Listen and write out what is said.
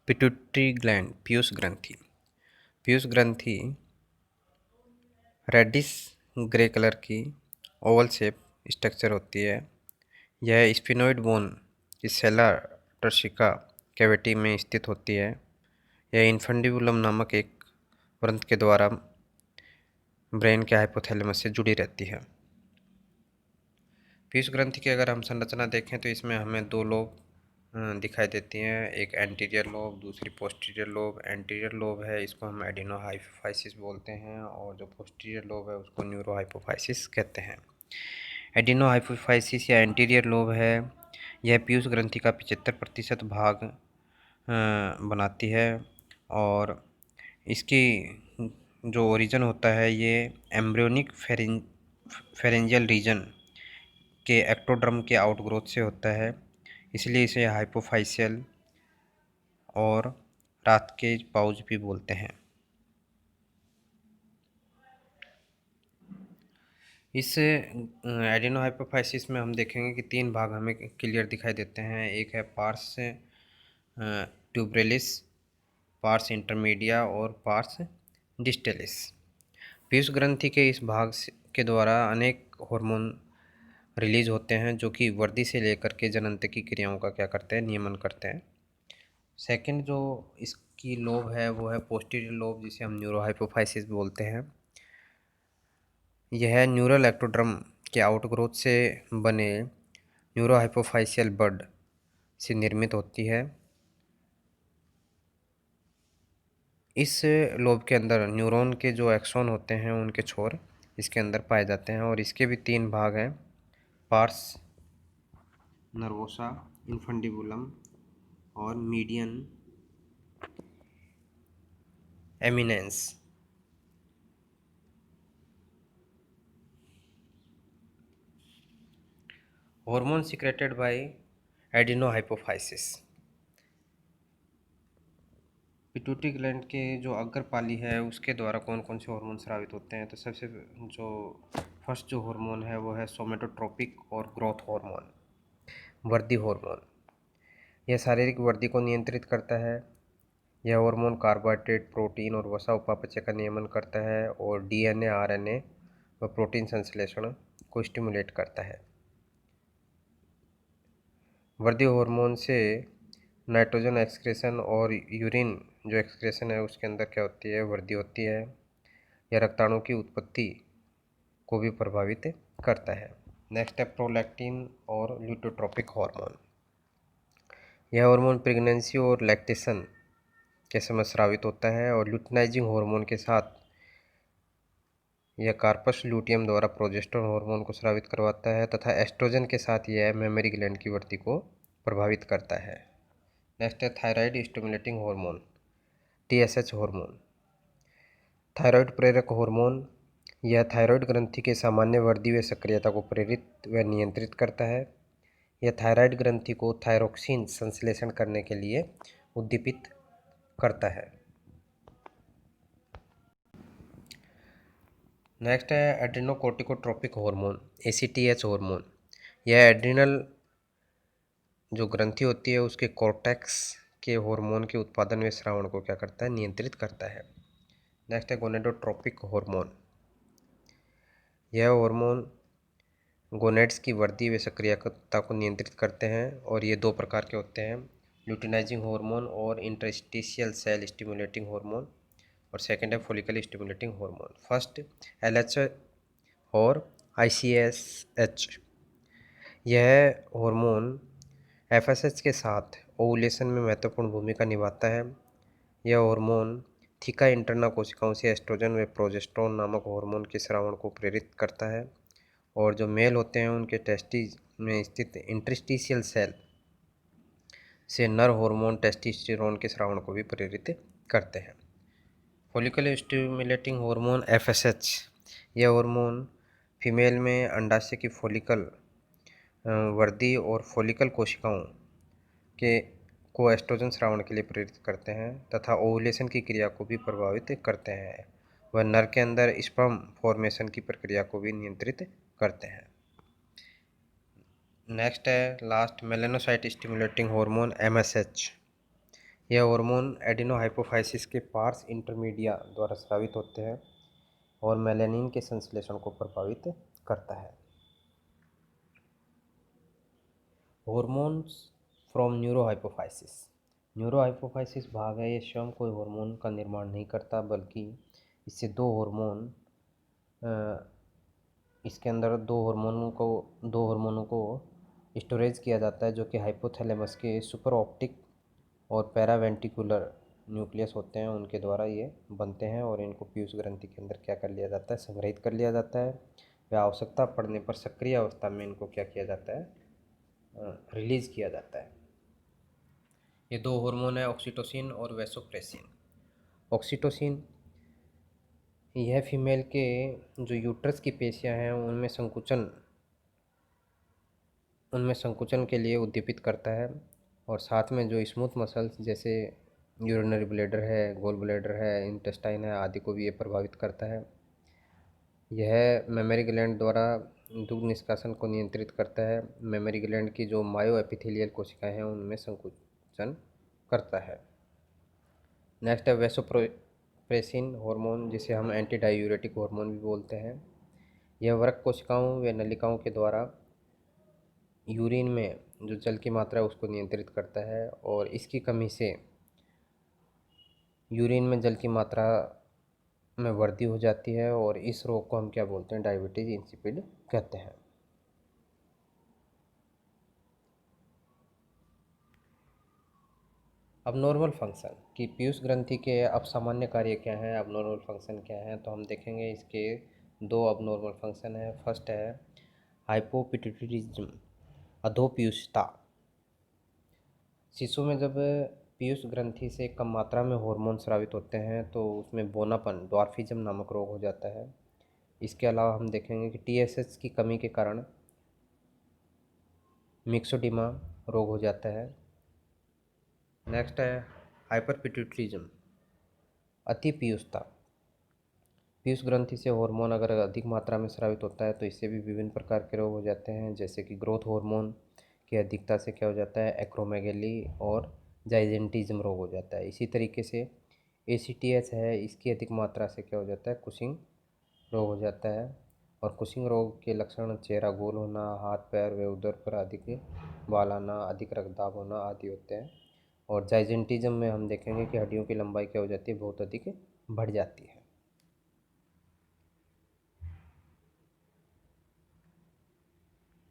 Pituitary gland Piyush ग्रंथि। पीयूष ग्रंथि reddish grey colour की ओवल शेप स्ट्रक्चर होती है। यह स्फिनोइड बोन की सेलर टर्शिका कैविटी में स्थित होती है। यह इन्फंडिबुलम नामक एक ग्रंथ के द्वारा ब्रेन के हाइपोथैलेमस से जुड़ी रहती है। पीयूष ग्रंथि की अगर हम संरचना देखें तो इसमें हमें दो लोब दिखाई देती हैं, एक एंटीरियर लोब, दूसरी पोस्टीरियर लोब। एंटीरियर लोब है, इसको हम एडिनोहाइपोफाइसिस बोलते हैं, और जो पोस्टीरियर लोब है उसको न्यूरोहाइपोफाइसिस कहते हैं। एडिनोहाइपोफाइसिस या एंटीरियर लोब है, यह पीयूष ग्रंथि का 75% भाग बनाती है, और इसकी जो ओरिजिन होता है ये एम्ब्रियोनिक फेरेंजियल रीजन के एक्टोडर्म के आउटग्रोथ से होता है, इसलिए इसे हाइपोफाइशियल और रात के पाउज भी बोलते हैं। इस एडिनोहाइपोफाइसिस में हम देखेंगे कि 3 भाग हमें क्लियर दिखाई देते हैं। एक है पार्स ट्यूबरेलिस, पार्स इंटरमीडिया और पार्स डिस्टेलिस। पीयूष ग्रंथि के इस भाग के द्वारा अनेक हार्मोन रिलीज होते हैं जो कि वृद्धि से लेकर के जननते की क्रियाओं का क्या करते हैं, नियमन करते हैं। सेकंड जो इसकी लोब है वो है पोस्टीरियर लोब, जिसे हम न्यूरोहाइपोफाइसिस बोलते हैं। यह न्यूरल एक्टोड्रम के आउटग्रोथ से बने न्यूरोहाइपोफाइशियल बड से निर्मित होती है। इस लोब के अंदर न्यूरॉन के जो एक्सॉन होते हैं उनके छोर इसके अंदर पाए जाते हैं, और इसके भी 3 भाग हैं, पार्स नर्वोसा, इन्फंडिबुलम और median eminence. Hormone secreted by adenohypophysis. Pituitary gland के जो अग्रपाली है उसके द्वारा कौन कौन से हार्मोन स्रावित होते हैं, तो सबसे जो फर्स्ट जो हार्मोन है वो है सोमेटोट्रोपिक और ग्रोथ हार्मोन, वृद्धि हार्मोन। यह शारीरिक वृद्धि को नियंत्रित करता है। यह हार्मोन कार्बोहाइड्रेट, प्रोटीन और वसा उपापचय का नियमन करता है, और डीएनए, आरएनए व प्रोटीन संश्लेषण को स्टिमुलेट करता है। वृद्धि हार्मोन से नाइट्रोजन एक्सक्रेशन और यूरिन जो एक्सक्रेशन है उसके अंदर क्या होती है, वृद्धि होती है। यह रक्ताणु की उत्पत्ति को भी प्रभावित करता है। नेक्स्ट है प्रोलैक्टिन और ल्यूकोट्रोपिक हार्मोन। यह हार्मोन प्रेगनेंसी और लैक्टेशन के समय स्रावित होता है, और ल्यूटिनाइजिंग हार्मोन के साथ यह कार्पस ल्यूटियम द्वारा प्रोजेस्टेरोन हार्मोन को स्रावित करवाता है, तथा एस्ट्रोजन के साथ यह मेमरी ग्लैंड की वृद्धि को प्रभावित करता है। नेक्स्ट है thyroid stimulating hormone, TSH hormone. Thyroid प्रेरक हार्मोन, यह थायराइड ग्रंथि के सामान्य वृद्धि व सक्रियता को प्रेरित व नियंत्रित करता है। यह थायराइड ग्रंथि को थायरोक्सिन संश्लेषण करने के लिए उद्दीपित करता है। नेक्स्ट है एड्रिनोकोर्टिकोट्रोपिक हार्मोन, एसीटीएच हार्मोन। यह एड्रिनल जो ग्रंथि होती है उसके कॉर्टेक्स के हार्मोन के उत्पादन व स्रावण को क्या करता है, नियंत्रित करता है। नेक्स्ट है गोनेडोट्रोपिक हार्मोन। यह हार्मोन गोनेड्स की वृद्धि व सक्रियता को नियंत्रित करते हैं, और ये 2 प्रकार के होते हैं, ल्यूटिनाइजिंग हार्मोन और इंटरस्टिशियल सेल स्टिमुलेटिंग हार्मोन, और सेकंड है follicle stimulating hormone. First LH और आईसीएसएच। यह हार्मोन एफएसएच के साथ ओवुलेशन में महत्वपूर्ण भूमिका निभाता है। यह हार्मोन थीका इंटरना कोशिकाओं से एस्ट्रोजन व प्रोजेस्टेरोन नामक हार्मोन के स्रावण को प्रेरित करता है, और जो मेल होते हैं उनके टेस्टिस में स्थित इंटरस्टिशियल सेल से नर हार्मोन टेस्टोस्टेरोन के स्रावण को भी प्रेरित करते हैं। फॉलिकल स्टिमुलेटिंग हार्मोन एफएसएच, यह हार्मोन फीमेल में अंडाशय की फॉलिकल वृद्धि और फॉलिकल कोशिकाओं के को एस्ट्रोजन स्रावण के लिए प्रेरित करते हैं, तथा ओवुलेशन की क्रिया को भी प्रभावित करते हैं। वह नर के अंदर स्पर्म फॉर्मेशन की प्रक्रिया को भी नियंत्रित करते हैं। नेक्स्ट है last melanocyte stimulating hormone MSH. यह हार्मोन एडिनोहाइपोफाइसिस के पार्स इंटरमीडिया द्वारा स्रावित होते हैं और मेलानिन के संश्लेषण को प्रभावित करता है। Hormones from neurohypophysis. न्यूरोहाइपोफाइसिस भाग है, ये स्वयं कोई हार्मोन का निर्माण नहीं करता, बल्कि इससे इसके अंदर दो हार्मोनों को स्टोरेज किया जाता है, जो कि हाइपोथैलेमस के सुपर ऑप्टिक और पैरावेंट्रिकुलर न्यूक्लियस होते हैं, उनके द्वारा ये बनते हैं और इनको पीयूष ग्रंथि के अंदर क्या कर लिया जाता है, संग्रहित कर लिया जाता है। व आवश्यकता पड़ने पर सक्रिय अवस्था में इनको क्या किया जाता है, रिलीज किया जाता है। ये दो हार्मोन है, ऑक्सीटोसिन और वैसोप्रेसिन। ऑक्सीटोसिन यह फीमेल के जो यूट्रस की पेशियां हैं उनमें संकुचन के लिए उद्दीपित करता है, और साथ में जो स्मूथ मसल्स जैसे यूरिनरी ब्लैडर है, गोल ब्लैडर है, इंटेस्टाइन है आदि को भी ये प्रभावित करता है। यह मेमरी ग्लैंड द्वारा दुग्ध निष्कासन को नियंत्रित करता है। मेमरी ग्लैंड की जो मायो एपिथेलियल कोशिकाएं हैं उनमें संकुचन करता है। नेक्स्ट है वैसोप्रेसिन हार्मोन, जिसे हम एंटी डायूरेटिक हार्मोन भी बोलते हैं। यह वृक्क कोशिकाओं व नलिकाओं के द्वारा यूरिन में जो जल की मात्रा है उसको नियंत्रित करता है, और इसकी कमी से यूरिन में जल की मात्रा में वृद्धि हो जाती है, और इस रोग को हम क्या बोलते हैं, डायबिटीज इंसिपिड कहते हैं। अबनॉर्मल फंक्शन कि पीयूष ग्रंथि के असामान्य कार्य क्या हैं, अबनॉर्मल फंक्शन क्या हैं, तो हम देखेंगे इसके दो अबनॉर्मल फंक्शन है। फर्स्ट है हाइपोपिट्यूटरिज्म, अधोपीयूषता। शिशु में जब पीयूष ग्रंथि से कम मात्रा में हार्मोन स्रावित होते हैं तो उसमें बोनापन, ड्वार्फिज्म नामक रोग हो जाता है। इसके अलावा हम देखेंगे कि टीएसएच की कमी के कारण मिक्सोडिमा रोग हो जाता है। नेक्स्ट है हाइपरपिट्यूटरिज्म, अति पीयूषता। पीयूष ग्रंथि से हार्मोन अगर अधिक मात्रा में स्रावित होता है तो इससे भी विभिन्न प्रकार के रोग हो जाते हैं, जैसे कि ग्रोथ हार्मोन की अधिकता से क्या हो जाता है, एक्रोमेगेली और जाइजेंटिज्म रोग हो जाता है। इसी तरीके से ACTH है, इसकी अधिक मात्रा से क्या हो जाता है, कुशिंग रोग हो जाता है। और कुशिंग रोग के लक्षण चेहरा गोल होना, हाथ पैर व उदर पर अधिक बाल आना, अधिक रक्तदाब होना आदि होते हैं। और जाइजेंटिज्म में हम देखेंगे कि हड्डियों की लंबाई क्या हो जाती है, बहुत अधिक बढ़ जाती है।